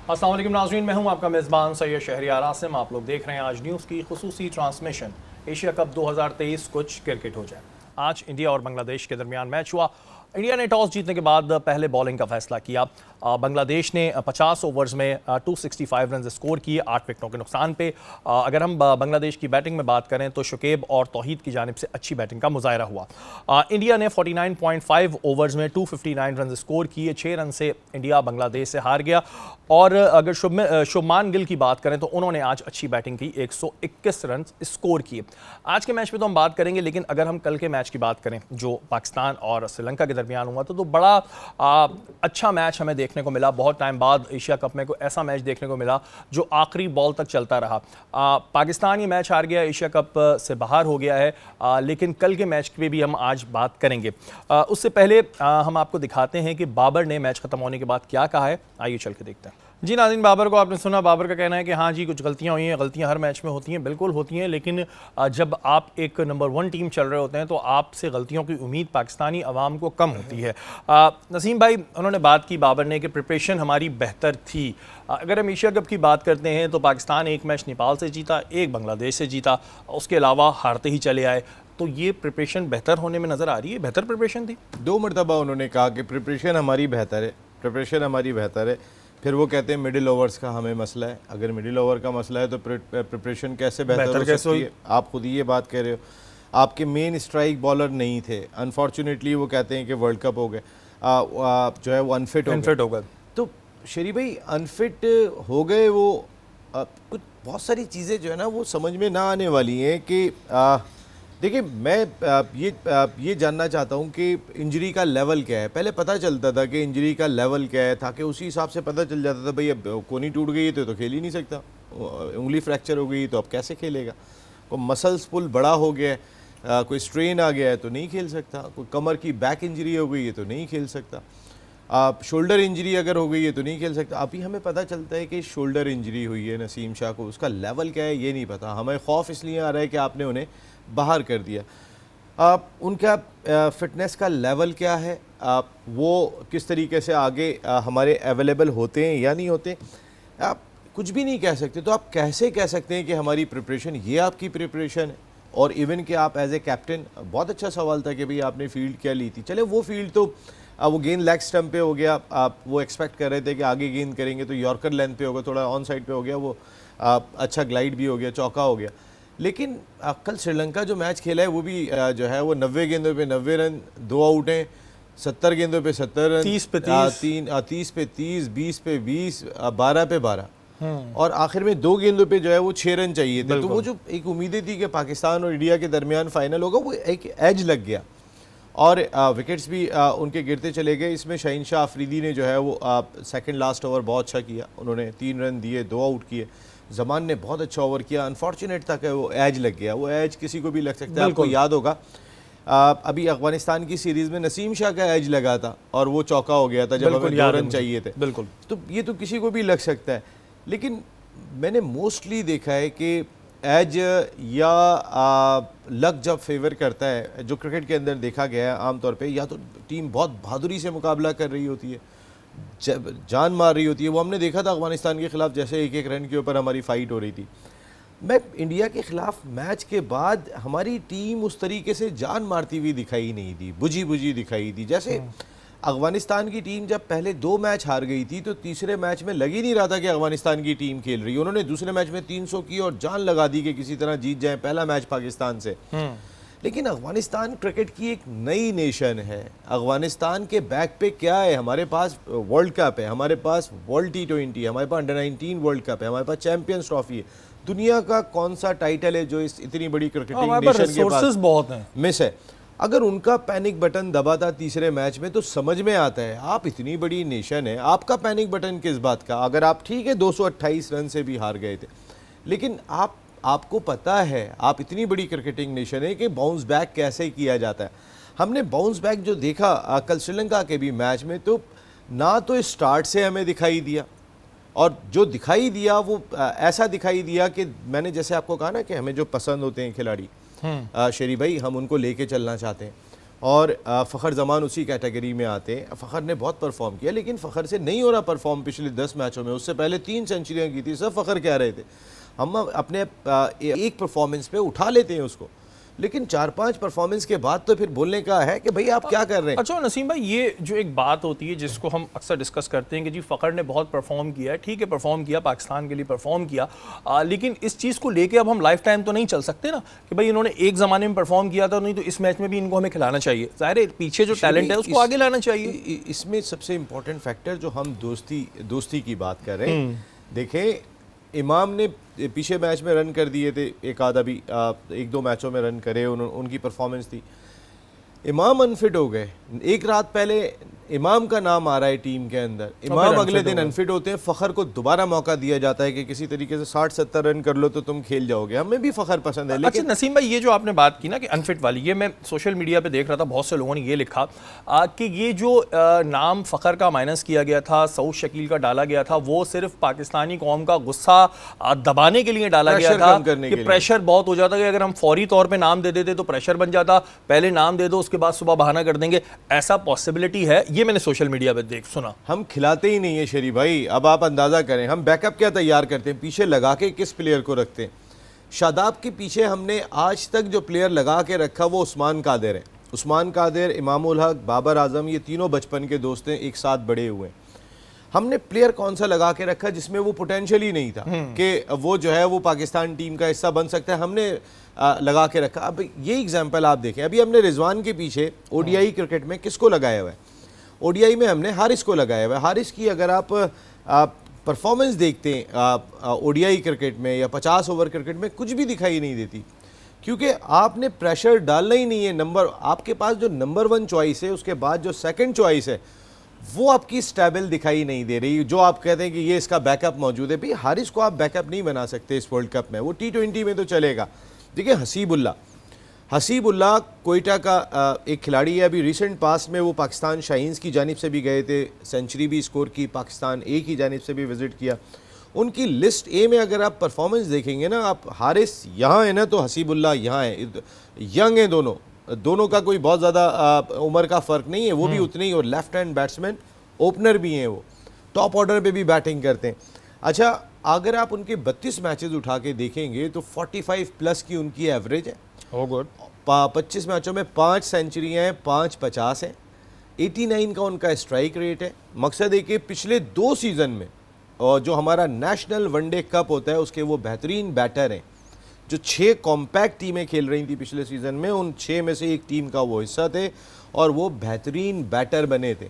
अस्सलाम वालेकुम नाज़रीन, मैं हूं आपका मेज़बान सैयद शहरियार आसिम। आप लोग देख रहे हैं आज न्यूज़ की खुसूसी ट्रांसमिशन एशिया कप 2023 कुछ क्रिकेट हो जाए। आज इंडिया और बांग्लादेश के दरमियान मैच हुआ। इंडिया ने टॉस जीतने के बाद पहले बॉलिंग का फैसला किया। बांग्लादेश ने 50 ओवर्स में 265 रन स्कोर किए 8 विकेटों के नुकसान पे। अगर हम बांग्लादेश की बैटिंग में बात करें तो शुकेब और तौहीद की जानिब से अच्छी बैटिंग का मुजाहरा हुआ। इंडिया ने 49.5 ओवर्स में 259 रन स्कोर किए। 6 रन से इंडिया बांग्लादेश से हार गया। और अगर शुभमान गिल की बात करें तो उन्होंने आज अच्छी बैटिंग की, 121 रन स्कोर किए। आज के मैच में तो हम बात करेंगे, लेकिन अगर हम कल के मैच की बात करें जो पाकिस्तान और श्रीलंका के दरमियान हुआ तो बड़ा अच्छा मैच हमें देखने को मिला। बहुत टाइम बाद एशिया कप में कोई ऐसा मैच देखने को मिला जो आखिरी बॉल तक चलता रहा। पाकिस्तान ये मैच हार गया, एशिया कप से बाहर हो गया है, लेकिन कल के मैच पे भी हम आज बात करेंगे। उससे पहले हम आपको दिखाते हैं कि बाबर ने मैच खत्म होने के बाद क्या कहा है। आइए चल के देखते हैं। जी नाज़रीन, बाबर को आपने सुना। बाबर का कहना है कि हाँ जी, कुछ गलतियां हुई हैं, गलतियां हर मैच में होती हैं, बिल्कुल होती हैं, लेकिन जब आप एक नंबर 1 टीम चल रहे होते हैं तो आपसे गलतियों की उम्मीद पाकिस्तानी अवाम को कम होती है। नसीम भाई, उन्होंने बात की बाबर ने कि प्रिपरेशन हमारी बेहतर थी। अगर हम एशिया कप की बात करते हैं तो पाकिस्तान एक मैच नेपाल से जीता, एक बांग्लादेश से जीता, उसके अलावा हारते ही चले आए। तो ये प्रिपरेशन बेहतर होने में नज़र आ रही है? बेहतर प्रिपरेशन थी। 2 मरतबा उन्होंने कहा कि प्रिपरेशन हमारी बेहतर है, प्रिपरेशन हमारी बेहतर है। फिर वो कहते हैं मिडिल ओवर्स का हमें मसला है। अगर मिडिल ओवर का मसला है तो प्रिपरेशन कैसे बेहतर हो सकती है? आप खुद ही ये बात कह रहे हो। आपके मेन स्ट्राइक बॉलर नहीं थे, अनफॉर्चुनेटली वो कहते हैं कि वर्ल्ड कप हो गए, जो है वो अनफिट हो गए। तो शरीफ भाई अनफिट हो गए वो, कुछ बहुत सारी चीज़ें जो है ना वो समझ में ना आने वाली हैं कि देखिए, मैं ये जानना चाहता हूँ कि इंजरी का लेवल क्या है। पहले पता चलता था कि इंजरी का लेवल क्या है, ताकि उसी हिसाब से पता चल जाता था भाई अब कोनी टूट गई है तो खेल ही नहीं सकता, उंगली फ्रैक्चर हो गई तो अब कैसे खेलेगा, कोई मसल्स पुल बड़ा हो गया है, कोई स्ट्रेन आ गया है तो नहीं खेल सकता, कोई कमर की बैक इंजरी हो गई है तो नहीं खेल सकता, शोल्डर इंजरी अगर हो गई है तो नहीं खेल सकता। अभी हमें पता चलता है कि शोल्डर इंजरी हुई है नसीम शाह को, उसका लेवल क्या है ये नहीं पता। हमें खौफ इसलिए आ रहा है कि आपने उन्हें बाहर कर दिया। उनका फ़िटनेस का लेवल क्या है, वो किस तरीके से आगे हमारे अवेलेबल होते हैं या नहीं होते, आप कुछ भी नहीं कह सकते। तो आप कैसे कह सकते हैं कि हमारी प्रिपरेशन, ये आपकी प्रिपरेशन है? और इवन कि आप एज ए कैप्टन, बहुत अच्छा सवाल था कि भाई आपने फील्ड क्या ली थी। चले वो फील्ड तो वो गेंद लेग स्टंप पे हो गया, आप वो एक्सपेक्ट कर रहे थे कि आगे गेंद करेंगे तो यॉर्कर लेंथ पे होगा, थोड़ा ऑन साइड पे हो गया, वो अच्छा ग्लाइड भी हो गया, चौका हो गया। लेकिन कल श्रीलंका जो मैच खेला है वो भी जो है वो 90 गेंदों पे 90 रन, 2 आउट हैं, 70 गेंदों पे 70 रन, 30 पे 30, 30 पे 30, 20 पे 20, 12 पे 12, और आखिर में 2 गेंदों पे जो है वो 6 रन चाहिए थे। तो वो जो एक उम्मीदें थी कि पाकिस्तान और इंडिया के दरमियान फाइनल होगा, वो एक एज लग गया और विकेट्स भी उनके गिरते चले गए। इसमें शाहीन शाह अफरीदी ने जो है वो सेकंड लास्ट ओवर बहुत अच्छा किया, उन्होंने 3 रन दिए, 2 आउट किए। जमान ने बहुत अच्छा ओवर किया, अनफॉर्चुनेट था कि वो एज लग गया। वो एज किसी को भी लग सकता है, आपको याद होगा अभी अफगानिस्तान की सीरीज़ में नसीम शाह का एज लगा था और वो चौका हो गया था जब हमें 2 रन चाहिए थे। बिल्कुल, तो ये तो किसी को भी लग सकता है, लेकिन मैंने मोस्टली देखा है कि एज या लक जब फेवर करता है, जो क्रिकेट के अंदर देखा गया है आमतौर पे, या तो टीम बहुत बहादुरी से मुकाबला कर रही होती है, जान मार रही होती है। वो हमने देखा था अफगानिस्तान के ख़िलाफ़, जैसे एक एक रन के ऊपर हमारी फ़ाइट हो रही थी। मैं इंडिया के ख़िलाफ़ मैच के बाद हमारी टीम उस तरीके से जान मारती हुई दिखाई नहीं दी, बुझी बुझी दिखाई दी। जैसे अफगानिस्तान की टीम जब पहले 2 मैच हार गई थी तो तीसरे मैच में लग ही नहीं रहा था कि अफगानिस्तान की टीम खेल रही है। उन्होंने दूसरे मैच में 300 की और जान लगा दी कि किसी तरह जीत जाए पहला मैच पाकिस्तान से। लेकिन अफगानिस्तान क्रिकेट की एक नई नेशन है। अफगानिस्तान के बैक पे क्या है? हमारे पास वर्ल्ड कप है, हमारे पास वर्ल्ड T20 है, हमारे पास अंडर-19 वर्ल्ड कप है, हमारे पास चैंपियंस ट्रॉफी है। दुनिया का कौन सा टाइटल है जो इस इतनी बड़ी क्रिकेटिंग नेशन के पास बहुत हैं, मिस है? अगर उनका पैनिक बटन दबा था तीसरे मैच में तो समझ में आता है, आप इतनी बड़ी नेशन है, आपका पैनिक बटन किस बात का? अगर आप ठीक है 228 रन से भी हार गए थे, लेकिन आपको पता है आप इतनी बड़ी क्रिकेटिंग नेशन है कि बाउंस बैक कैसे किया जाता है। हमने बाउंस बैक जो देखा कल श्रीलंका के भी मैच में, तो ना तो स्टार्ट से हमें दिखाई दिया, और जो दिखाई दिया वो ऐसा दिखाई दिया कि मैंने जैसे आपको कहा ना कि हमें जो पसंद होते हैं खिलाड़ी, शरी भाई, हम उनको लेके चलना चाहते हैं, और फ़खर जमान उसी कैटेगरी में आते हैं। फ़खर ने बहुत परफॉर्म किया, लेकिन फ़खर से नहीं हो रहा परफॉर्म पिछले 10 मैचों में। उससे पहले 3 सेंचुरियाँ की थी, सब फ़खर कह रहे थे। हम अपने एक परफॉर्मेंस पे उठा लेते हैं उसको, लेकिन 4-5 परफॉर्मेंस के बाद तो फिर बोलने का है कि भाई आप क्या कर रहे हैं। अच्छा नसीम भाई, ये जो एक बात होती है जिसको हम अक्सर डिस्कस करते हैं कि जी फ़खर ने बहुत परफॉर्म किया है, ठीक है परफॉर्म किया, पाकिस्तान के लिए परफॉर्म किया, लेकिन इस चीज़ को लेके अब हम लाइफ टाइम तो नहीं चल सकते ना कि भाई इन्होंने एक ज़माने में परफॉर्म किया था, नहीं तो इस मैच में भी इनको हमें खिलाना चाहिए। ज़ाहिर है पीछे जो टैलेंट है उसको आगे लाना चाहिए। इसमें सबसे इंपॉर्टेंट फैक्टर जो हम दोस्ती की बात कर रहे हैं, देखें इमाम ने पीछे मैच में रन कर दिए थे, एक आधा भी 1-2 मैचों में रन करे, उनकी परफॉर्मेंस थी। इमाम अनफिट हो गए, एक रात पहले इमाम का नाम आ रहा है टीम के अंदर, इमाम अगले दिन अनफिट होते हैं। फ़खर को दोबारा मौका दिया जाता है कि किसी तरीके से 60-70 रन कर लो तो तुम खेल जाओगे। हमें भी फ़खर पसंद है, लेकिन अच्छा नसीम भाई, ये जो आपने बात की ना कि अनफिट वाली, ये मैं सोशल मीडिया पे देख रहा था, बहुत से लोगों ने ये लिखा कि ये जो नाम फ़खर का माइनस किया गया था, सऊद शकील का डाला गया था, वो सिर्फ पाकिस्तानी कौम का गुस्सा दबाने के लिए डाला गया था कि प्रेशर बहुत हो जाता है, अगर हम फौरी तौर पर नाम दे देते तो प्रेशर बन जाता, पहले नाम दे दो उसके बाद सुबह बहाना कर देंगे, ऐसा पॉसिबिलिटी है। ये मैंने सोशल मीडिया पे देख सुना। हम खिलाते ही नहीं है शरीफ भाई। अब आप अंदाज़ा करें हम बैकअप क्या तैयार करते हैं, पीछे लगा के किस प्लेयर को रखते हैं। शादाब के पीछे हमने आज तक जो प्लेयर लगा के रखा वो उस्मान कादिर है। उस्मान कादिर, इमामुल हक, बाबर आजम, ये तीनों बचपन के दोस्त हैं, एक साथ बड़े हुए। हमने प्लेयर कौन सा लगा के रखा जिसमें वो पोटेंशियल ही नहीं था कि वो जो है वो पाकिस्तान टीम का हिस्सा बन सकता है, हमने लगा के रखा। अब ये एग्जाम्पल आप देखें, अभी हमने रिजवान के पीछे ओडीआई क्रिकेट में किसको लगाया हुआ है? ओडीआई में हमने हारिस को लगाया हुआ है। हारिस की अगर आप परफॉर्मेंस देखते हैं ओडीआई क्रिकेट में या 50 ओवर क्रिकेट में, कुछ भी दिखाई नहीं देती, क्योंकि आपने प्रेशर डालना ही नहीं है। नंबर आपके पास जो नंबर 1 चॉइस है, उसके बाद जो सेकंड चॉइस है वो आपकी स्टेबल दिखाई नहीं दे रही। जो आप कहते हैं कि ये इसका बैकअप मौजूद है, भाई हारिस को आप बैकअप नहीं बना सकते इस वर्ल्ड कप में। वो T20 में तो चलेगा। देखिए हसीबुल्लाह कोयटा का एक खिलाड़ी है, अभी रिसेंट पास में वो पाकिस्तान शाहीन्स की जानिब से भी गए थे, सेंचुरी भी स्कोर की, पाकिस्तान ए की जानिब से भी विज़िट किया। उनकी लिस्ट ए में अगर आप परफॉर्मेंस देखेंगे ना, आप हारिस यहाँ है ना तो हसीबुल्लाह यहाँ है, यंग है दोनों का कोई बहुत ज़्यादा उम्र का फ़र्क नहीं है, वो भी उतने ही, और लेफ्ट हैंड बैट्समैन ओपनर भी हैं, वो टॉप ऑर्डर पे भी बैटिंग करते हैं। अच्छा, अगर आप उनके 32 मैचेस उठा के देखेंगे तो 45 प्लस की उनकी एवरेज है। Oh good. 25 मैचों में 5 सेंचुरियाँ हैं, 5 50 हैं, 89 का उनका स्ट्राइक रेट है। मकसद है कि पिछले 2 सीज़न में और जो हमारा नेशनल वनडे कप होता है उसके वो बेहतरीन बैटर हैं। जो 6 कॉम्पैक्ट टीमें खेल रही थी पिछले सीज़न में, उन 6 में से एक टीम का वो हिस्सा थे और वो बेहतरीन बैटर बने थे।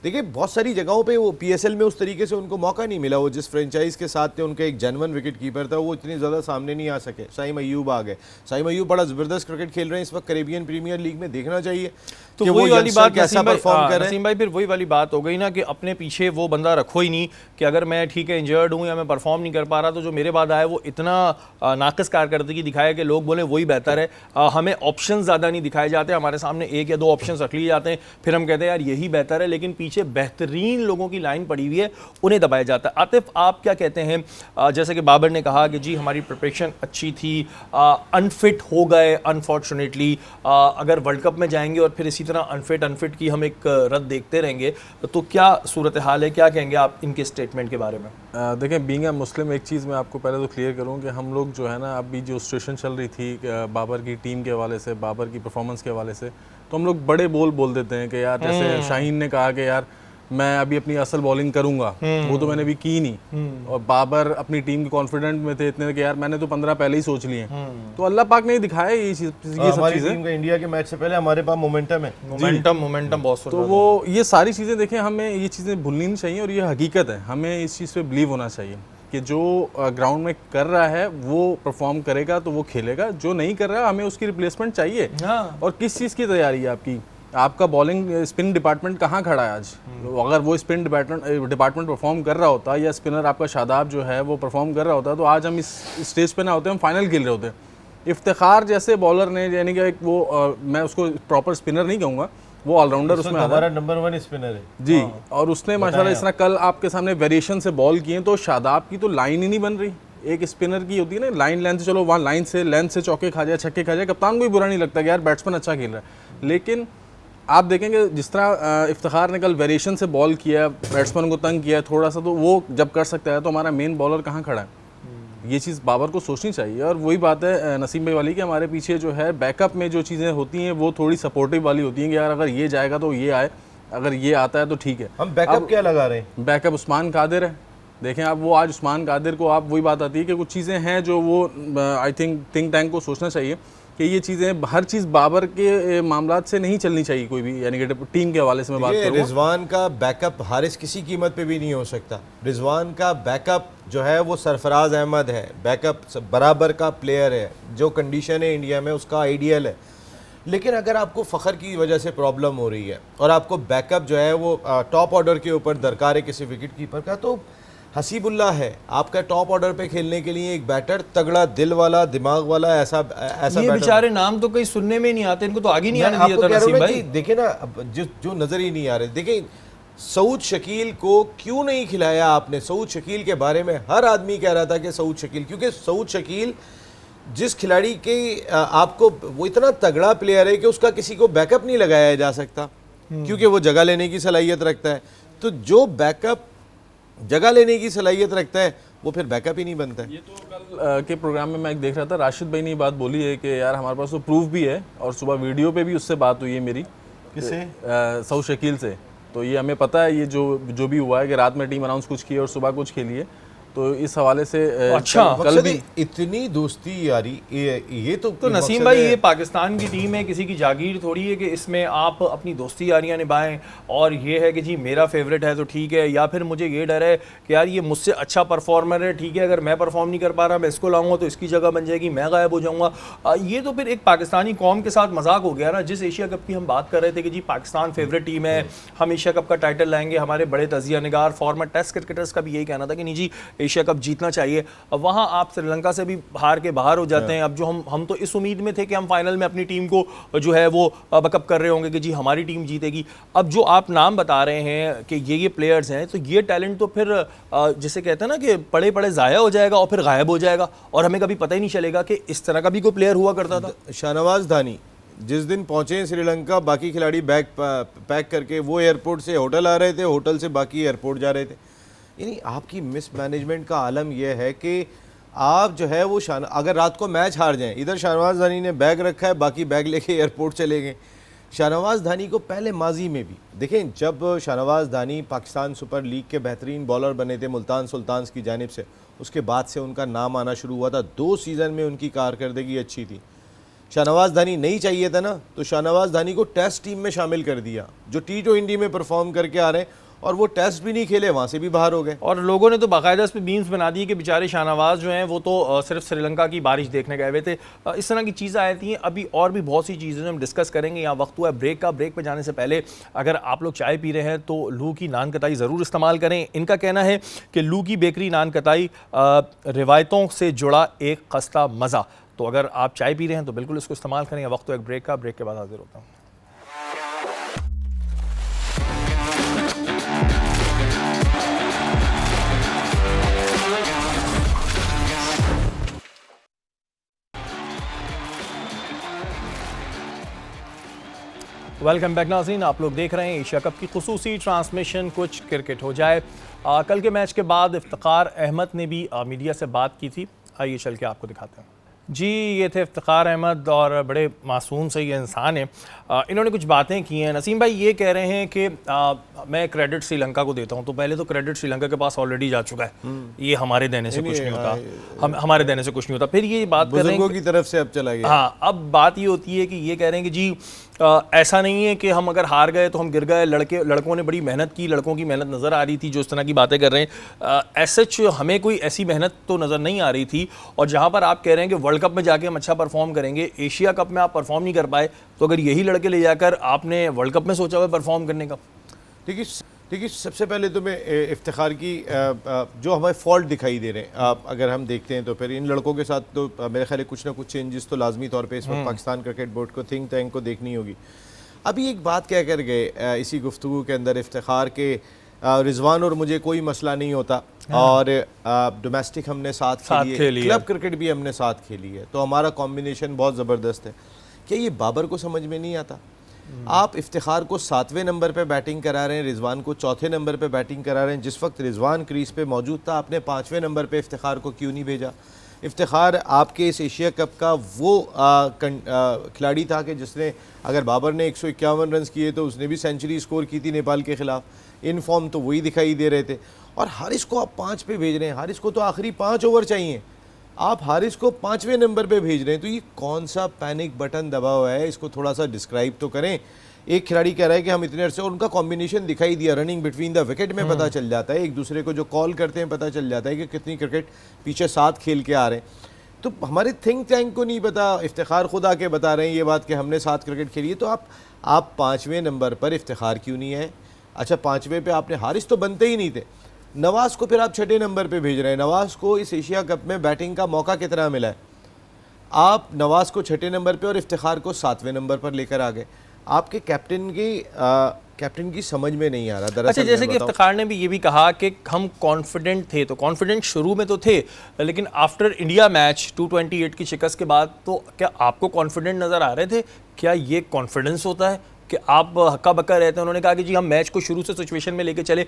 देखिए बहुत सारी जगहों पे वो पीएसएल में उस तरीके से उनको मौका नहीं मिला। वो जिस फ्रेंचाइज के साथ थे, उनका एक जेन्युइन विकेट कीपर था, वो इतनी ज़्यादा सामने नहीं आ सके। साइम अयूब आ गए। साइम अयूब बड़ा ज़बरदस्त क्रिकेट खेल रहे हैं इस वक्त कैरेबियन प्रीमियर लीग में, देखना चाहिए तो कि वही वाली बात कैसा परफॉर्म कर रहे हैं। नसीम भाई, फिर वही वाली बात हो गई ना कि अपने पीछे वो बंदा रखो ही नहीं कि अगर मैं ठीक है इंजर्ड हूँ या मैं परफॉर्म नहीं कर पा रहा, तो जो मेरे बाद आए वो इतना नाक़िस कारकर्दगी दिखाया कि लोग बोले वही बेहतर है। हमें ऑप्शन ज़्यादा नहीं दिखाए जाते, हमारे सामने 1 या 2 ऑप्शन रख लिए जाते हैं, फिर हम कहते हैं यार यही बेहतर है, लेकिन पीछे बेहतरीन लोगों की लाइन पड़ी हुई है, उन्हें दबाया जाता है। आतिफ, आप क्या कहते हैं? जैसे कि बाबर ने कहा कि जी हमारी प्रिपरेशन अच्छी थी, अनफिट हो गए अनफॉर्चुनेटली, अगर वर्ल्ड कप में जाएंगे और फिर इसी तरह अनफिट की हम एक रद्द देखते रहेंगे तो क्या सूरत हाल है? क्या कहेंगे आप इनके स्टेटमेंट के बारे में? देखें, बीइंग अ मुस्लिम, एक चीज़ मैं आपको पहले तो क्लियर करूँ कि हम लोग जो है ना, अभी जो सिचुएशन चल रही थी बाबर की टीम के हवाले से, बाबर की परफॉर्मेंस के हवाले से, तो हम लोग बड़े बोल देते हैं कि यार जैसे शाहीन ने कहा कि यार मैं अभी अपनी असल बॉलिंग करूंगा, वो तो मैंने अभी की नहीं, और बाबर अपनी टीम के कॉन्फिडेंट में थे इतने कि यार मैंने तो 15 पहले ही सोच लिए। तो अल्लाह पाक ने दिखाया ये सब चीज़ें। इंडिया के मैच से पहले हमारे पास मोमेंटम है, मोमेंटम बहुत। तो वो ये सारी चीज़ें देखें, हमें ये चीज़ें भूलनी नहीं चाहिए और ये हकीकत है, हमें इस चीज़ पे बिलीव होना चाहिए कि जो ग्राउंड में कर रहा है वो परफॉर्म करेगा तो वो खेलेगा, जो नहीं कर रहा हमें उसकी रिप्लेसमेंट चाहिए। और किस चीज़ की तैयारी है आपकी? आपका बॉलिंग स्पिन डिपार्टमेंट कहाँ खड़ा है आज? अगर वो स्पिन डिपार्टमेंट परफॉर्म कर रहा होता या स्पिनर आपका शादाब जो है वो परफॉर्म कर रहा होता तो आज हम इस स्टेज पे ना होते, हम फाइनल खेल रहे होते। इफ्तिखार जैसे बॉलर ने, यानी कि वो मैं उसको प्रॉपर स्पिनर नहीं कहूँगा, वो ऑलराउंडर उसमें हमारा नंबर 1 स्पिनर है जी। और उसने माशाल्लाह इस तरह कल आपके सामने वेरिएशन से बॉल किए, तो शादाब की तो लाइन ही नहीं बन रही। एक स्पिनर की होती है ना लाइन, लेंथ से, चलो वहाँ लाइन से लेंथ से चौके खा जाए, छक्के खा जाए, कप्तान को भी बुरा नहीं लगता कि यार बैट्समैन अच्छा खेल रहा है, लेकिन आप देखेंगे जिस तरह इफ्तिखार ने कल वेरिएशन से बॉल किया, बैट्समैन को तंग किया थोड़ा सा, तो वो जब कर सकता है तो हमारा मेन बॉलर कहाँ खड़ा है? ये चीज़ बाबर को सोचनी चाहिए। और वही बात है नसीम भाई वाली कि हमारे पीछे जो है बैकअप में जो चीज़ें होती हैं वो थोड़ी सपोर्टिव वाली होती हैं कि यार अगर ये जाएगा तो ये आए, अगर ये आता है तो ठीक है। हम बैकअप क्या लगा रहे हैं? बैकअप उस्मान कादिर है। देखें आप, वो आज उस्मान कादिर को आप, वही बात आती है कि कुछ चीज़ें हैं जो वो आई थिंक टैंक को सोचना चाहिए कि ये चीज़ें, हर चीज़ बाबर के मामलात से नहीं चलनी चाहिए कोई भी, यानी कि टीम के हवाले से मैं बात करूँ। रिजवान का बैकअप हारिस किसी कीमत पे भी नहीं हो सकता। रिजवान का बैकअप जो है वो सरफराज अहमद है, बैकअप बराबर का प्लेयर है, जो कंडीशन है इंडिया में उसका आइडियल है। लेकिन अगर आपको फ़खर की वजह से प्रॉब्लम हो रही है और आपको बैकअप जो है वो टॉप ऑर्डर के ऊपर दरकार है किसी विकेट कीपर का, तो हसीबुल्ला है आपका टॉप ऑर्डर पे खेलने के लिए एक बैटर, तगड़ा दिल वाला, दिमाग वाला, ऐसा ये बेचारे नाम तो कहीं सुनने में नहीं आते, इनको तो आगे नहीं आने दिया था नसीम भाई। देखे ना, जो नजर ही नहीं आ रहे। देखें सऊद शकील को क्यों नहीं खिलाया आपने? सऊद शकील के बारे में हर आदमी कह रहा था कि सऊद शकील, क्योंकि सऊद शकील जिस खिलाड़ी के आपको, वो इतना तगड़ा प्लेयर है कि उसका किसी को बैकअप नहीं लगाया जा सकता, क्योंकि वो जगह लेने की सलाहियत रखता है। तो जो बैकअप जगह लेने की सलाहियत रखता है वो फिर बैकअप ही नहीं बनता है। ये तो कल के प्रोग्राम में मैं देख रहा था, राशिद भाई ने बात बोली है कि यार हमारे पास तो प्रूफ भी है, और सुबह वीडियो पे भी उससे बात हुई है मेरी। किससे? सऊद शकील से। तो ये हमें पता है, ये जो भी हुआ है कि रात में टीम अनाउंस कुछ की और सुबह कुछ खेली है, तो इस हवाले से अच्छा, कल भी इतनी दोस्ती यारी, ये तो नसीम भाई ये पाकिस्तान की टीम है, किसी की जागीर थोड़ी है कि इसमें आप अपनी दोस्ती यारियां निभाएं और ये है कि जी मेरा फेवरेट है तो ठीक है, या फिर मुझे ये डर है कि यार ये मुझसे अच्छा परफॉर्मर है, ठीक है, अगर मैं परफॉर्म नहीं कर पा रहा मैं इसको लाऊंगा तो इसकी जगह बन जाएगी, मैं गायब हो जाऊंगा। ये तो फिर एक पाकिस्तानी कौम के साथ मजाक हो गया ना। जिस एशिया कप की हम बात कर रहे थे कि जी पाकिस्तान फेवरेट टीम है, हम एशिया कप का टाइटल लाएंगे, हमारे बड़े तजिया निगार फॉर्मर टेस्ट क्रिकेटर्स का भी यही कहना था कि नहीं जी एशिया कप जीतना चाहिए। अब वहाँ आप श्रीलंका से भी हार के बाहर हो जाते हैं। अब जो हम तो इस उम्मीद में थे कि हम फाइनल में अपनी टीम को जो है वो बैकअप कर रहे होंगे कि जी हमारी टीम जीतेगी। अब जो आप नाम बता रहे हैं कि ये प्लेयर्स हैं, तो ये टैलेंट तो फिर जिसे कहते हैं ना कि पड़े पड़े ज़ाया हो जाएगा और फिर गायब हो जाएगा और हमें कभी पता ही नहीं चलेगा कि इस तरह का भी कोई प्लेयर हुआ करता था। शाहनवाज धानी जिस दिन पहुंचे श्रीलंका, बाकी खिलाड़ी बैग पैक करके वो एयरपोर्ट से होटल आ रहे थे, होटल से बाकी एयरपोर्ट जा रहे थे। यानी आपकी मिसमैनेजमेंट का आलम यह है कि आप जो है वो अगर रात को मैच हार जाएं, इधर शाहनवाज धानी ने बैग रखा है, बाकी बैग लेके एयरपोर्ट चले गए। शाहनवाज धानी को पहले माजी में भी देखें, जब शाहनवाज धानी पाकिस्तान सुपर लीग के बेहतरीन बॉलर बने थे मुल्तान सुल्तान्स की जानिब से, उसके बाद से उनका नाम आना शुरू हुआ था। 2 सीज़न में उनकी कारकर्दगी अच्छी थी। शाहनवाज धानी नहीं चाहिए था ना, तो शाहनवाज धानी को टेस्ट टीम में शामिल कर दिया, जो T20 में परफॉर्म करके आ रहे हैं, और वो टेस्ट भी नहीं खेले, वहाँ से भी बाहर हो गए। और लोगों ने तो बाकायदा इस पर मीम्स बना दी कि बेचारे शाहनवाज जो हैं वो तो सिर्फ श्रीलंका की बारिश देखने गए हुए थे। इस तरह की चीज़ें आई थी। अभी और भी बहुत सी चीज़ें हम डिस्कस करेंगे। यहाँ वक्त हुआ है ब्रेक का। ब्रेक पे जाने से पहले अगर आप लोग चाय पी रहे हैं तो लू की नान कताई ज़रूर इस्तेमाल करें। इनका कहना है कि लू की बेकरी नान कताई रिवायतों से जुड़ा एक खस्ता मज़ा। तो अगर आप चाय पी रहे हैं तो बिल्कुल इसको इस्तेमाल करें। वक्त हुआ एक ब्रेक का। ब्रेक के बाद हाजिर होता हूँ। वेलकम बैक नाज़रीन, आप लोग देख रहे हैं एशिया कप की खुसूसी ट्रांसमिशन कुछ क्रिकेट हो जाए। कल के मैच के बाद इफ्तिखार अहमद ने भी मीडिया से बात की थी। आइए चल के आपको दिखाते हैं। जी ये थे इफ्तिखार अहमद और बड़े मासूम से ये इंसान हैं। इन्होंने कुछ बातें की हैं। नसीम भाई ये कह रहे हैं कि मैं क्रेडिट श्रीलंका को देता हूं, तो पहले तो क्रेडिट श्रीलंका के पास ऑलरेडी जा चुका है। ये हमारे देने से कुछ नहीं होता, हमारे देने से कुछ नहीं होता। फिर ये बात कर रहे हैं की तरफ से अब चला गया। हाँ, अब बात ये होती है कि ये कह रहे हैं कि जी ऐसा नहीं है कि हम अगर हार गए तो हम गिर गए। लड़कों ने बड़ी मेहनत की, लड़कों की मेहनत नज़र आ रही थी जो इस तरह की बातें कर रहे हैं। एसएच हमें कोई ऐसी मेहनत तो नज़र नहीं आ रही थी। और जहाँ पर आप कह रहे हैं कि वर्ल्ड कप में जाके हम अच्छा परफॉर्म करेंगे, एशिया कप में आप परफॉर्म नहीं कर पाए, तो अगर यही लड़के ले जाकर आपने वर्ल्ड कप में सोचा हुआ परफॉर्म करने का। देखिए सबसे पहले तो मैं इफ्तिखार की जो हमें फॉल्ट दिखाई दे रहे हैं, अगर हम देखते हैं तो फिर इन लड़कों के साथ तो मेरे ख्याल कुछ ना कुछ चेंजेस तो लाजमी तौर पे इस वक्त पाकिस्तान क्रिकेट बोर्ड को, थिंक टैंक को देखनी होगी। अभी एक बात कह कर गए इसी गुफ्तगू के अंदर इफ्तिखार के, रिजवान और मुझे कोई मसला नहीं होता, और डोमेस्टिक हमने साथ खेली है, क्लब क्रिकेट भी हमने साथ खेली है, तो हमारा कॉम्बिनेशन बहुत ज़बरदस्त है। क्या ये बाबर को समझ में नहीं आता आप इफ्तिखार को 7वें नंबर पे बैटिंग करा रहे हैं, रिजवान को 4थे नंबर पे बैटिंग करा रहे हैं। जिस वक्त रिजवान क्रीज पे मौजूद था, आपने 5वें नंबर पे इफ्तिखार को क्यों नहीं भेजा? इफ्तिखार आपके इस एशिया कप का वो खिलाड़ी था कि जिसने, अगर बाबर ने 151 रन किए तो उसने भी सेंचुरी स्कोर की थी नेपाल के ख़िलाफ़। इन फॉर्म तो वही दिखाई दे रहे थे। और हारिस को आप 5 पे भेज रहे हैं, हारिस को तो आखिरी 5 ओवर चाहिए, आप हारिस को 5वें नंबर पे भेज रहे हैं। तो ये कौन सा पैनिक बटन दबा हुआ है, इसको थोड़ा सा डिस्क्राइब तो करें। एक खिलाड़ी कह रहा है कि हम इतने अरसे, और उनका कॉम्बिनेशन दिखाई दिया, रनिंग बिटवीन द विकेट में पता चल जाता है, एक दूसरे को जो कॉल करते हैं पता चल जाता है कि कितनी क्रिकेट पीछे साथ खेल के आ रहे हैं। तो हमारे थिंक टैंक को नहीं पता, इफ्तिखार खुद आके बता रहे हैं ये बात कि हमने साथ क्रिकेट खेली है। तो आप 5वें नंबर पर इफ्तिखार क्यों नहीं है? अच्छा, 5वें पे आपने, हारिस तो बनते ही नहीं थे, नवाज़ को फिर आप 6ठे नंबर पे भेज रहे हैं। नवाज़ को इस एशिया कप में बैटिंग का मौका कितना मिला है? आप नवाज़ को 6ठे नंबर पे और इफ्तिखार को 7वें नंबर पर लेकर आ गए। आपके कैप्टन की समझ में नहीं आ रहा। दरअसल अच्छा, जैसे कि इफ्तिखार ने भी ये भी कहा कि हम कॉन्फिडेंट थे, तो कॉन्फिडेंट शुरू में तो थे, लेकिन आफ्टर इंडिया मैच 228 की शिकस्त के बाद तो क्या आपको कॉन्फिडेंट नज़र आ रहे थे? क्या ये कॉन्फिडेंस होता है कि आप हक्का बक्का रहते हैं? उन्होंने कहा कि जी हम मैच को शुरू से सिचुएशन में लेके चले,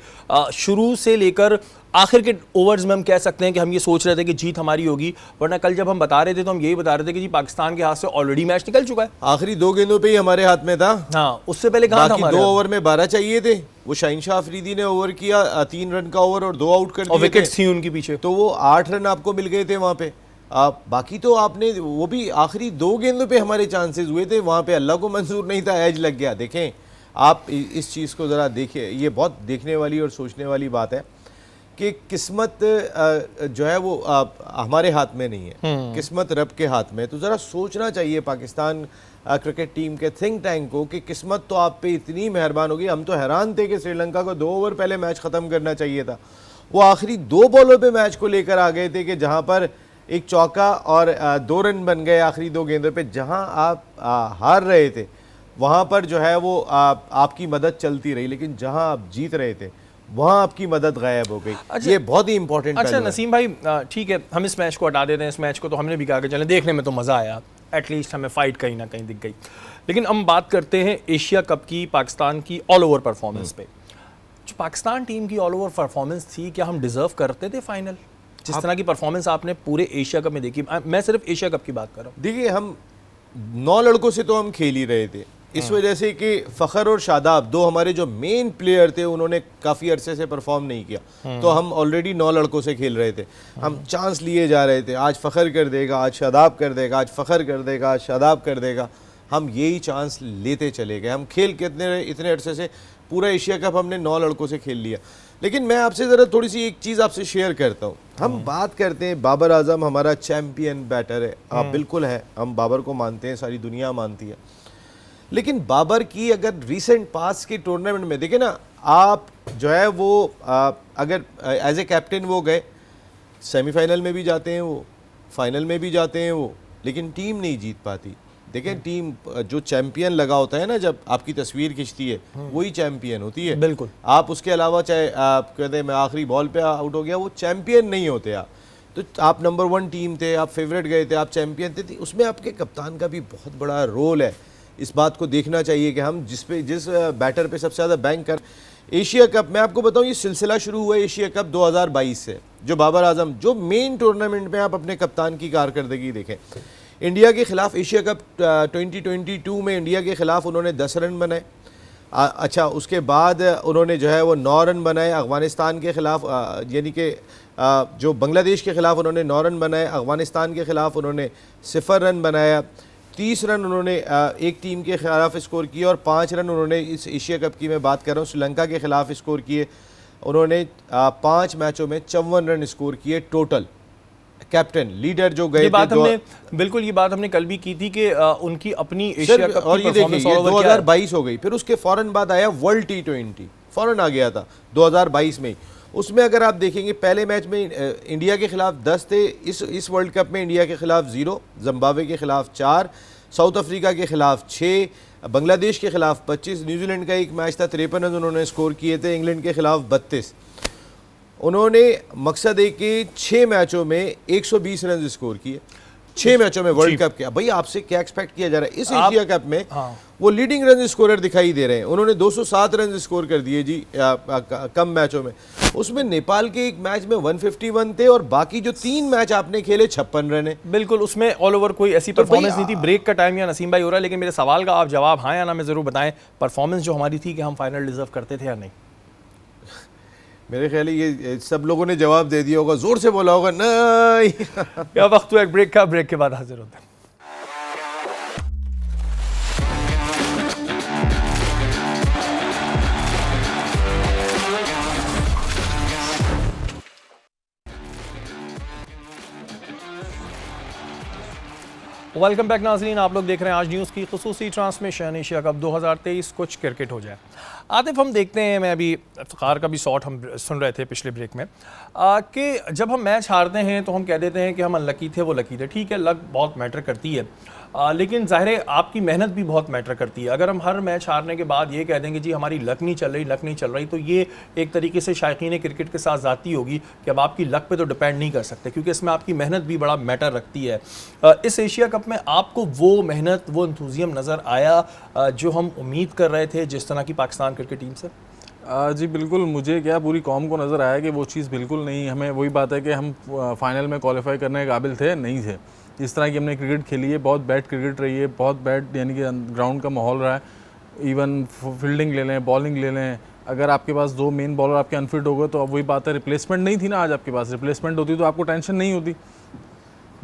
शुरू से लेकर आखिर के ओवर्स में हम कह सकते हैं कि हम ये सोच रहे थे कि जीत हमारी होगी, वरना कल जब हम बता रहे थे तो हम यही बता रहे थे कि जी पाकिस्तान के हाथ से ऑलरेडी मैच निकल चुका है। आखिरी 2 गेंदों पे ही हमारे हाथ में था। हाँ, उससे पहले कहाँ था हमारे 2 ओवर में 12 चाहिए थे। वो शाहीन शाह अफरीदी ने ओवर किया, 3 रन का ओवर और 2 आउट कर दिए, विकेट्स थी उनके पीछे, तो वो 8 रन आपको मिल गए थे वहाँ पे। बाकी तो आपने, वो भी आखिरी 2 गेंदों पे हमारे चांसेस हुए थे, वहाँ पे अल्लाह को मंजूर नहीं था, एज लग गया। देखें आप इस चीज़ को ज़रा देखिए, ये बहुत देखने वाली और सोचने वाली बात है कि किस्मत जो है वो हमारे हाथ में नहीं है, किस्मत रब के हाथ में। तो ज़रा सोचना चाहिए पाकिस्तान क्रिकेट टीम के थिंक टैंक को कि किस्मत तो आप पे इतनी मेहरबान होगी। हम तो हैरान थे कि श्रीलंका को 2 ओवर पहले मैच ख़त्म करना चाहिए था, वो आखिरी 2 बॉलों पे मैच को लेकर आ गए थे कि जहाँ पर एक चौका और 2 रन बन गए आखिरी 2 गेंदों पे। जहाँ आप हार रहे थे वहाँ पर जो है वो आपकी मदद चलती रही, लेकिन जहाँ आप जीत रहे थे वहाँ आपकी मदद गायब हो गई। अच्छा, ये बहुत ही इंपॉर्टेंट। अच्छा नसीम भाई, ठीक है, हम इस मैच को हटा देते हैं। इस मैच को तो हमने भी कहा कि चलें, देखने में तो मज़ा आया, एटलीस्ट हमें फ़ाइट कहीं ना कहीं दिख गई। लेकिन हम बात करते हैं एशिया कप की, पाकिस्तान की ऑल ओवर परफॉर्मेंस पे। जो पाकिस्तान टीम की ऑल ओवर परफॉर्मेंस थी, क्या हम डिज़र्व करते थे फाइनल? जिस तरह की परफॉर्मेंस आपने पूरे एशिया कप में देखी, मैं सिर्फ एशिया कप की बात कर रहा हूँ। देखिए, हम 9 लड़कों से तो हम खेल ही रहे थे, इस वजह से कि फ़खर और शादाब 2 हमारे जो मेन प्लेयर थे उन्होंने काफ़ी अरसे से परफॉर्म नहीं किया, तो हम ऑलरेडी 9 लड़कों से खेल रहे थे। हम चांस लिए जा रहे थे, आज फ़खर कर देगा, आज शादाब कर देगा, आज फ़खर कर देगा, आज शादाब कर देगा। हम यही चांस लेते चले गए। हम खेल कितने इतने अरसे से, पूरा एशिया कप हमने 9 लड़कों से खेल लिया। लेकिन मैं आपसे ज़रा थोड़ी सी एक चीज़ आपसे शेयर करता हूँ। हम बात करते हैं बाबर आजम हमारा चैम्पियन बैटर है, आप बिल्कुल है, हम बाबर को मानते हैं, सारी दुनिया मानती है। लेकिन बाबर की अगर रीसेंट पास के टूर्नामेंट में देखें ना, आप जो है वो अगर एज ए कैप्टन वो गए, सेमीफाइनल में भी जाते हैं वो, फाइनल में भी जाते हैं वो, लेकिन टीम नहीं जीत पाती। देखें, टीम जो चैंपियन लगा होता है ना, जब आपकी तस्वीर खिंचती है वही चैंपियन होती है। बिल्कुल, आप उसके अलावा चाहे आप कहते हैं मैं आखिरी बॉल पे आउट हो गया, वो चैंपियन नहीं होते आप। तो आप नंबर 1 टीम थे, आप फेवरेट गए थे, आप चैंपियन थे, उसमें आपके कप्तान का भी बहुत बड़ा रोल है। इस बात को देखना चाहिए कि हम जिस बैटर पे सबसे ज़्यादा बैंक कर। एशिया कप, मैं आपको बताऊं, ये सिलसिला शुरू हुआ है एशिया कप 2022 से, जो बाबर आजम, जो मेन टूर्नामेंट में आप अपने कप्तान की कारकर्दगी देखें। इंडिया के ख़िलाफ़ एशिया कप 2022 में इंडिया के ख़िलाफ़ उन्होंने 10 रन बनाए। अच्छा, उसके बाद उन्होंने जो है वो 9 रन बनाए अफ़गानिस्तान के ख़िलाफ़, यानी कि जो बांग्लादेश के ख़िलाफ़ उन्होंने 9 रन बनाए, अफ़गानिस्तान के ख़िलाफ़ उन्होंने 0 रन बनाया, 30 रन उन्होंने एक टीम के ख़िलाफ़ स्कोर किए, और 5 रन उन्होंने इस एशिया कप की मैं बात कर रहा हूँ श्रीलंका के ख़िलाफ़ स्कोर किए। उन्होंने 5 मैचों में 54 रन स्कोर किए टोटल। कैप्टन लीडर जो गए, ये बात हमने बिल्कुल, ये बात हमने कल भी की थी कि उनकी अपनी एशिया कप और की ये देखिए, ये 2022 हो गई, फिर उसके फ़ौरन बाद आया वर्ल्ड T20, फ़ौरन आ गया था 2022 में। उसमें अगर आप देखेंगे, पहले मैच में इंडिया के खिलाफ 10 थे, इस वर्ल्ड कप में इंडिया के खिलाफ 0, जिम्बाब्वे के खिलाफ 4, साउथ अफ्रीका के खिलाफ 6, बांग्लादेश के खिलाफ 25, न्यूजीलैंड का एक मैच था 53 रन उन्होंने स्कोर किए थे, इंग्लैंड के खिलाफ 32। उन्होंने मकसद है कि 6 मैचों में 120 रन स्कोर किए। 6 मैचों में वर्ल्ड कप किया। भाई आपसे क्या एक्सपेक्ट किया जा रहा है इस एशिया कप में? हाँ। वो लीडिंग रन स्कोरर दिखाई दे रहे हैं, उन्होंने 207 रन स्कोर कर दिए जी कम मैचों में। उसमें नेपाल के एक मैच में 151 थे और बाकी जो 3 मैच आपने खेले 56 रन है। बिल्कुल, उसमें ऑल ओवर कोई ऐसी परफॉर्मेंस नहीं थी। ब्रेक का टाइम या नसीम भाई हो रहा है, लेकिन मेरे सवाल का आप जवाब हाँ या ना में जरूर बताएं, परफॉर्मेंस जो हमारी थी कि हम फाइनल डिजर्व करते थे या नहीं? मेरे ख्याल है ये सब लोगों ने जवाब दे दिया होगा, जोर से बोला होगा नहीं। या वक्त हुआ एक ब्रेक का, ब्रेक के बाद हाजिर होते हैं। वेलकम बैक नाज़रीन, आप लोग देख रहे हैं आज न्यूज़ की खुसूसी ट्रांसमिशन एशिया कप 2023 कुछ क्रिकेट हो जाए। आतिफ, हम देखते हैं, मैं अभी इफ्तिखार का भी शॉट हम सुन रहे थे पिछले ब्रेक में कि जब हम मैच हारते हैं तो हम कह देते हैं कि हम अनलकी थे, वो लकी थे। ठीक है, लक बहुत मैटर करती है, लेकिन ज़ाहिर है आपकी मेहनत भी बहुत मैटर करती है। अगर हम हर मैच हारने के बाद ये कह देंगे जी हमारी लक नहीं चल रही, लक नहीं चल रही, तो ये एक तरीके से शायकीन क्रिकेट के साथ ज़ाती होगी कि अब आपकी लक पे तो डिपेंड नहीं कर सकते, क्योंकि इसमें आपकी मेहनत भी बड़ा मैटर रखती है। इस एशिया कप में आपको वो मेहनत, वो एंथुसियाज्म नज़र आया जो हम उम्मीद कर रहे थे जिस तरह की पाकिस्तान क्रिकेट टीम से? जी बिल्कुल, मुझे क्या पूरी कौम को नज़र आया कि वो चीज़ बिल्कुल नहीं। हमें वही बात है कि हम फाइनल में क्वालिफाई करने के काबिल थे नहीं थे। इस तरह की हमने क्रिकेट खेली है, बहुत बैड क्रिकेट रही है, बहुत बैड यानी कि ग्राउंड का माहौल रहा है। इवन फील्डिंग ले लें, बॉलिंग ले लें, अगर आपके पास 2 मेन बॉलर आपके अनफिट हो गए तो अब वही बात है, रिप्लेसमेंट नहीं थी ना। आज आपके पास रिप्लेसमेंट होती तो आपको टेंशन नहीं होती।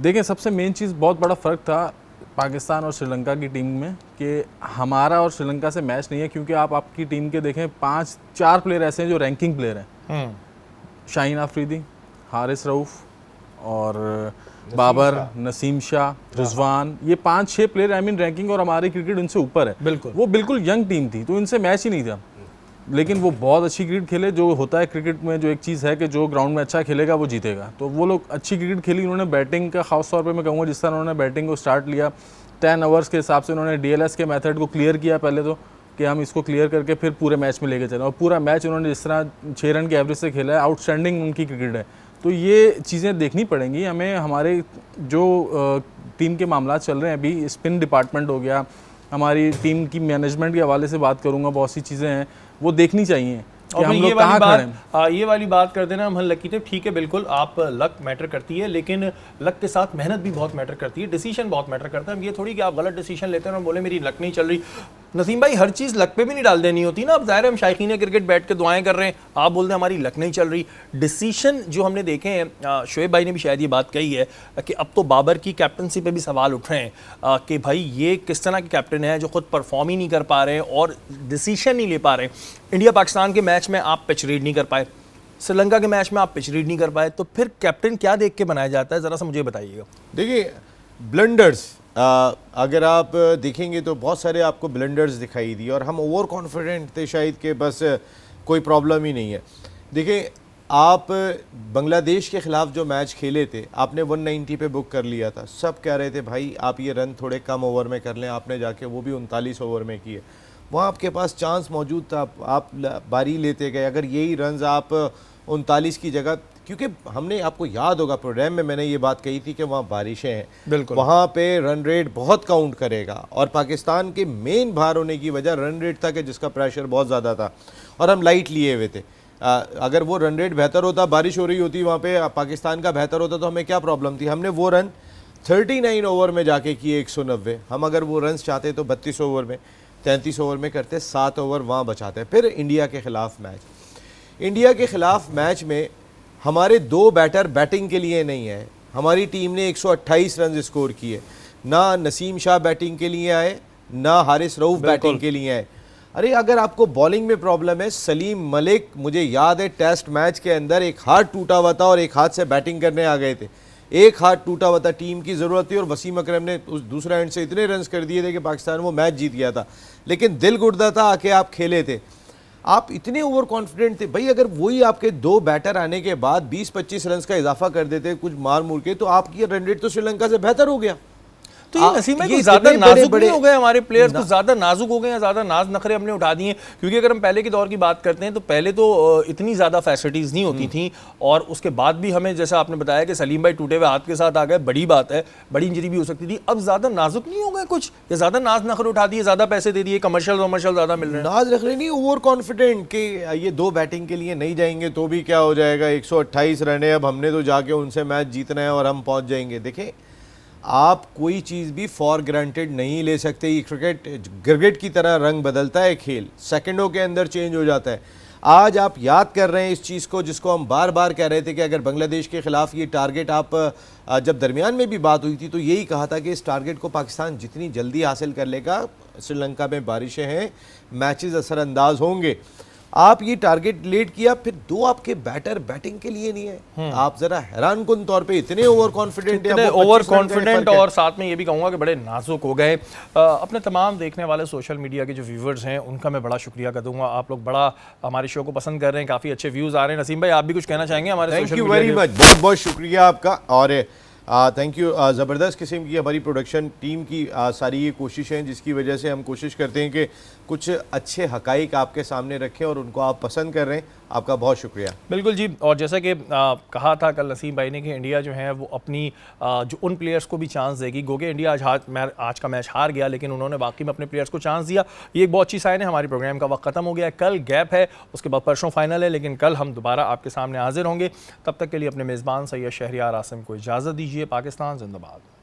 देखें, सबसे मेन चीज़, बहुत बड़ा फ़र्क था पाकिस्तान और श्रीलंका की टीम में कि हमारा और श्रीलंका से मैच नहीं है, क्योंकि आप आपकी टीम के देखें 5-4 प्लेयर ऐसे हैं जो रैंकिंग प्लेयर हैं। शाहीन आफरीदी, हारिस रऊफ़ और बाबर, नसीम शाह, रिजवान, ये 5-6 प्लेयर आई मीन रैंकिंग और हमारी क्रिकेट उनसे ऊपर है। बिल्कुल, वो बिल्कुल यंग टीम थी, तो इनसे मैच ही नहीं था। लेकिन वो बहुत अच्छी क्रिकेट खेले। जो होता है क्रिकेट में, जो एक चीज़ है कि जो ग्राउंड में अच्छा खेलेगा वो जीतेगा, तो वो लोग अच्छी क्रिकेट खेली। उन्होंने बैटिंग का ख़ास तौर पे मैं कहूँगा, जिस तरह उन्होंने बैटिंग को स्टार्ट लिया 10 ओवर्स के हिसाब से, उन्होंने DLS के मेथड को क्लियर किया पहले तो, कि हम इसको क्लियर करके फिर पूरे मैच में लेके चलें, और पूरा मैच उन्होंने जिस तरह 6 रन के एवरेज से खेला है, आउटस्टैंडिंग उनकी क्रिकेट है। तो ये चीज़ें देखनी पड़ेंगी हमें। हमारे जो टीम के मामला चल रहे हैं अभी, स्पिन डिपार्टमेंट हो गया, हमारी टीम की मैनेजमेंट के हवाले से बात करूँगा, बहुत सी चीज़ें हैं वो देखनी चाहिए कि हम लोग कहाँ खड़े हैं। ये वाली बात कर देना, हम लकी थे, ठीक है, बिल्कुल आप लक मैटर करती है, लेकिन लक के साथ मेहनत भी बहुत मैटर करती है, डिसीजन बहुत मैटर करता है। ये थोड़ी कि आप गलत डिसीजन लेते हैं और बोले मेरी लक नहीं चल रही। नसीम भाई, हर चीज़ लक पे भी नहीं डाल देनी होती ना। अब ज़ाहिर है हम शायकीन क्रिकेट बैठ के दुआएं कर रहे हैं, आप बोलते हैं हमारी लक नहीं चल रही। डिसीजन जो हमने देखे हैं, शोएब भाई ने भी शायद ये बात कही है कि अब तो बाबर की कैप्टनसी पे भी सवाल उठ रहे हैं कि भाई ये किस तरह के कैप्टन है जो खुद परफॉर्म ही नहीं कर पा रहे हैं और डिसीजन नहीं ले पा रहे। इंडिया पाकिस्तान के मैच में आप पिच रीड नहीं कर पाए, श्रीलंका के मैच में आप पिच रीड नहीं कर पाए, तो फिर कैप्टन क्या देख के बनाया जाता है, ज़रा सा मुझे बताइएगा। देखिए, ब्लंडर्स अगर आप देखेंगे तो बहुत सारे आपको ब्लंडर्स दिखाई दिए और हम ओवर कॉन्फिडेंट थे शायद कि बस कोई प्रॉब्लम ही नहीं है। देखिए, आप बांग्लादेश के ख़िलाफ़ जो मैच खेले थे, आपने 190 पे बुक कर लिया था। सब कह रहे थे भाई आप ये रन थोड़े कम ओवर में कर लें, आपने जाके वो भी 39 ओवर में किए। वहाँ आपके पास चांस मौजूद था, आप बारी लेते गए। अगर यही रन्स आप 39 की जगह, क्योंकि हमने, आपको याद होगा प्रोग्राम में मैंने ये बात कही थी कि वहाँ बारिशें हैं, बिल्कुल वहाँ पे रन रेट बहुत काउंट करेगा, और पाकिस्तान के मेन भार होने की वजह रन रेट था कि जिसका प्रेशर बहुत ज़्यादा था और हम लाइट लिए हुए थे। अगर वो रन रेट बेहतर होता, बारिश हो रही होती वहाँ पे, पाकिस्तान का बेहतर होता, तो हमें क्या प्रॉब्लम थी। हमने वो रन 39 ओवर में जाके किए 190। हम अगर वो रन चाहते तो 32 ओवर में, 33 ओवर में करते, 7 ओवर वहाँ बचाते। फिर इंडिया के ख़िलाफ़ मैच, इंडिया के ख़िलाफ़ मैच में हमारे 2 बैटर बैटिंग के लिए नहीं आए। हमारी टीम ने 128 रन स्कोर किए। ना नसीम शाह बैटिंग के लिए आए, ना हारिस रऊफ़ बैटिंग के लिए आए। अरे अगर आपको बॉलिंग में प्रॉब्लम है, सलीम मलिक, मुझे याद है टेस्ट मैच के अंदर एक हाथ टूटा हुआ था और एक हाथ से बैटिंग करने आ गए थे। एक हाथ टूटा हुआ था, टीम की ज़रूरत थी, और वसीम अकरम ने उस दूसरा एंड से इतने रन्स कर दिए थे कि पाकिस्तान वो मैच जीत गया था। लेकिन दिल गुर्दा था, आके आप खेले थे, आप इतने ओवर कॉन्फिडेंट थे। भाई अगर वही आपके 2 बैटर आने के बाद 20-25 रन का इजाफा कर देते कुछ मार मूर के, तो आपकी रन रेट तो श्रीलंका से बेहतर हो गया। तो ये नसीम भाई ये कुछ ज्यादा इतने नाजुक बड़े- नहीं हो गए हमारे प्लेयर्स, कुछ ज्यादा नाजुक हो गए हैं, ज्यादा नाज नखरे हमने उठा दिए? क्योंकि अगर हम पहले के दौर की बात करते हैं तो पहले तो इतनी ज्यादा फैसिलिटीज नहीं होती थी, और उसके बाद भी हमें जैसा आपने बताया कि सलीम भाई टूटे हुए हाथ के साथ आ गए, बड़ी बात है, बड़ी इंजरी भी हो सकती थी। अब ज्यादा नाजुक नहीं हो गए कुछ, या ज्यादा नाज नखरे उठा दिए, ज्यादा पैसे दे दिए, कमर्शियल ज्यादा मिल रहे हैं? नाज रख रहे नहीं, ओवर कॉन्फिडेंट कि ये 2 बैटिंग के लिए नहीं जाएंगे तो भी क्या हो जाएगा, 128 रन है, अब हमने तो जाके उनसे मैच जीतना है और हम पहुंच जाएंगे। देखें, आप कोई चीज़ भी फॉर ग्रांटेड नहीं ले सकते। ये क्रिकेट की तरह रंग बदलता है खेल, सेकंडों के अंदर चेंज हो जाता है। आज आप याद कर रहे हैं इस चीज़ को जिसको हम बार बार कह रहे थे कि अगर बांग्लादेश के ख़िलाफ़ ये टारगेट आप जब दरमियान में भी बात हुई थी तो यही कहा था कि इस टारगेट को पाकिस्तान जितनी जल्दी हासिल कर लेगा, श्रीलंका में बारिशें हैं, मैचेस असरअंदाज होंगे। आप ये टारगेट लेट किया, फिर 2 आपके बैटर बैटिंग के लिए नहीं है। आप जरा हैरान कुन तौर पे इतने ओवर कॉन्फिडेंट है, ओवर कॉन्फिडेंट, और साथ में ये भी कहूंगा कि बड़े नाजुक हो गए। अपने तमाम देखने वाले सोशल मीडिया के जो व्यूवर्स हैं उनका मैं बड़ा शुक्रिया कर दूंगा। आप लोग बड़ा हमारे शो को पसंद कर रहे हैं, काफ़ी अच्छे व्यूज़ आ रहे हैं। नसीम भाई, आप भी कुछ कहना चाहेंगे हमारे thank social you media very के? मच, बहुत बहुत शुक्रिया आपका। और थैंक यू, ज़बरदस्त किस्म की हमारी प्रोडक्शन टीम की सारी ये कोशिशें, जिसकी वजह से हम कोशिश करते हैं कि कुछ अच्छे हकाइक आपके सामने रखें और उनको आप पसंद कर रहे हैं। आपका बहुत शुक्रिया। बिल्कुल जी, और जैसा कि कहा था कल नसीम भाई ने कि इंडिया जो है वो अपनी जो उन प्लेयर्स को भी चांस देगी। गोगे इंडिया आज का मैच हार गया, लेकिन उन्होंने बाकी में अपने प्लेयर्स को चांस दिया। ये एक बहुत अच्छी साइन है। हमारी प्रोग्राम का वक्त खत्म हो गया, कल गैप है, उसके बाद परसों फाइनल है, लेकिन कल हम दोबारा आपके सामने हाजिर होंगे। तब तक के लिए अपने मेज़बान सैयद शहरियार आसिम को इजाज़त दीजिए। पाकिस्तान जिंदाबाद।